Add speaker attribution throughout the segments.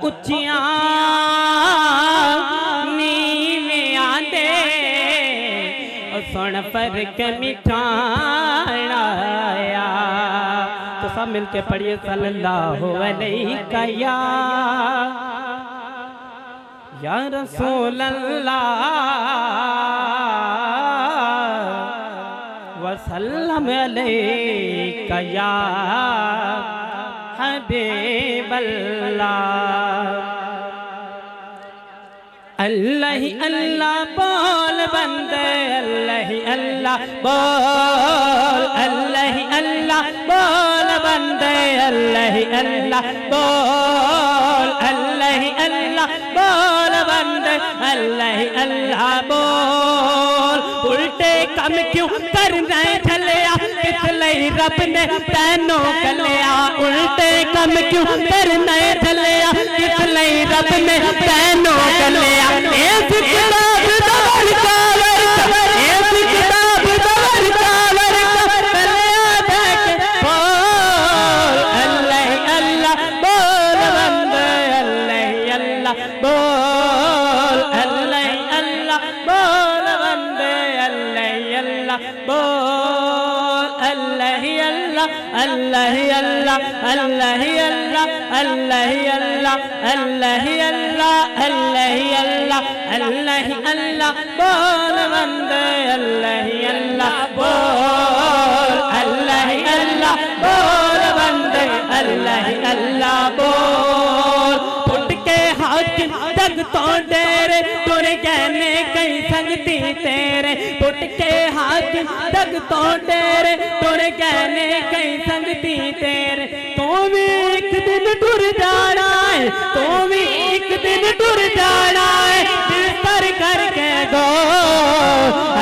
Speaker 1: उच्चियां नीवियां दे सुन फर्क मिठाना आया। तो सब मिलके पढ़िए सल्लल्लाहु अलैहि या रसूल अल्लाह वसल्लम अलैका या हबीब अल्लाह। अल्लाह ही अल्लाह बोल बंदे, अल्लाह ही अल्लाह बोल, अल्लाह ही अल्लाह बोल बंदे, अल्लाह ही अल्लाह बोल, अल्लाह ही अल्लाह बोल बंदे, अल्लाह ही अल्लाह बोल। उल्टे कम क्यों करना झलिया, इसलिए रब ने तैनों कलिया। उल्टे कम क्यों करना झलिया, इसलिए रब ने तैनों कलिया। एक किताब दवर का वर्क, एक किताब दवर का वर्क, कलिया देख बोल, अल्लाह अल्लाह बोल बंदे, अल्लाह अल्लाह बोल, अल्लाह अल्लाह बोल बंदे, अल्लाह अल्लाह बोल, अल्लाह अल्लाह, अल्लाह अल्लाह, अल्लाह अल्लाह, अल्लाह अल्लाह, अल्लाह अल्लाह, अल्लाह अल्लाह, अल्लाह अल्लाह बोल बंदे, अल्लाह अल्लाह बोल, अल्लाह अल्लाह बोल बंदे, अल्लाह अल्लाह बोल। उठ के हाथ जग तो डेरे तुर कहने कई संगती तेरे, उठ के हाथ जग तो डेरे तुर कहने कई संगती तेरे। तो भी एक दिन टुर जाना है, तो भी एक दिन टुर जाना है, पर करके गो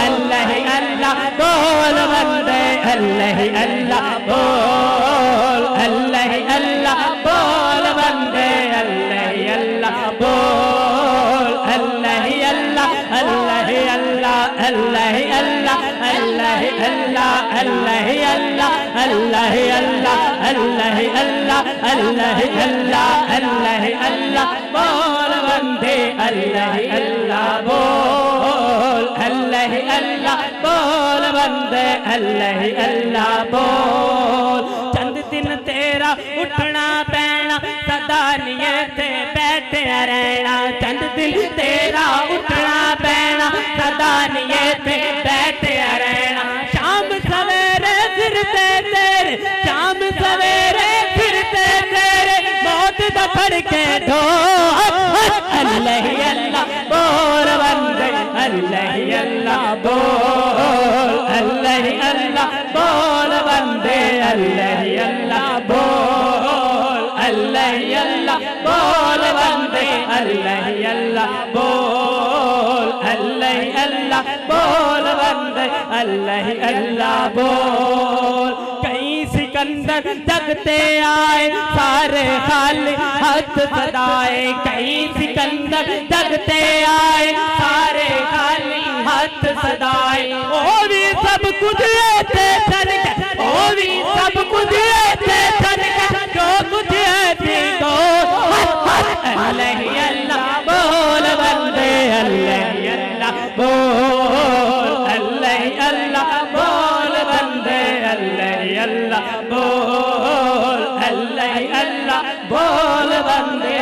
Speaker 1: अल्लाह अल्लाह बोल बंदे, अल्लाह अल्लाह बोल, अल्लाह अल्लाह बोल बंदे, अल्लाह अल्लाह बोल, अल्लाह अल्लाह, अल्लाह अल्लाह, अल्लाह अल्लाह, अल्लाह अल्लाह, अल्लाह अल्लाह, अल्लाह अल्लाह, अल्लाह अल्लाह, अल्लाह अल्लाह, अल्लाह अल्लाह बोल बंदे, अल्लाह अल्लाह बोल, अल्लाह अल्लाह बोल बंदे, अल्लाह अल्लाह बोल। चंद दिन तेरा उठना पैना, सदा नियत बैठे रहना। चंद दिन तेरा उठना पैना, सदा नियत बैठे रहना। शाम सवेरे फिरते तेरे, शाम सवेरे फिरते तेरे, मौत दा फड़के ढोल, अल्लाह अल्लाह बोल बंदे, अल्लाह अल्लाह बोल, अल्लाह अल्लाह बोल बंदे, अल्लाह अल्लाह बोल, अल्लाह अल्लाह बोल बंदे, अल्लाह अल्लाह बोल, अल्लाह अल्लाह बोल बंदे, अल्लाह अल्लाह बोल। कई सिकंदर जगते आए, सारे खाली हाथ सदाए। कई सिकंदर जगते आए, सारे खाली हाथ सदाए। ओ भी सब कुछ थे छन के, ओ भी सब कुछ थे छन के, जो कुछ थी तो अल्लाह अल्लाह बोल बंदे, अल्लाह अल्लाह बोल, अल्लाह अल्लाह बोल बंदे, अल्लाह अल्लाह बोल, अल्लाह अल्लाह बोल बंदे,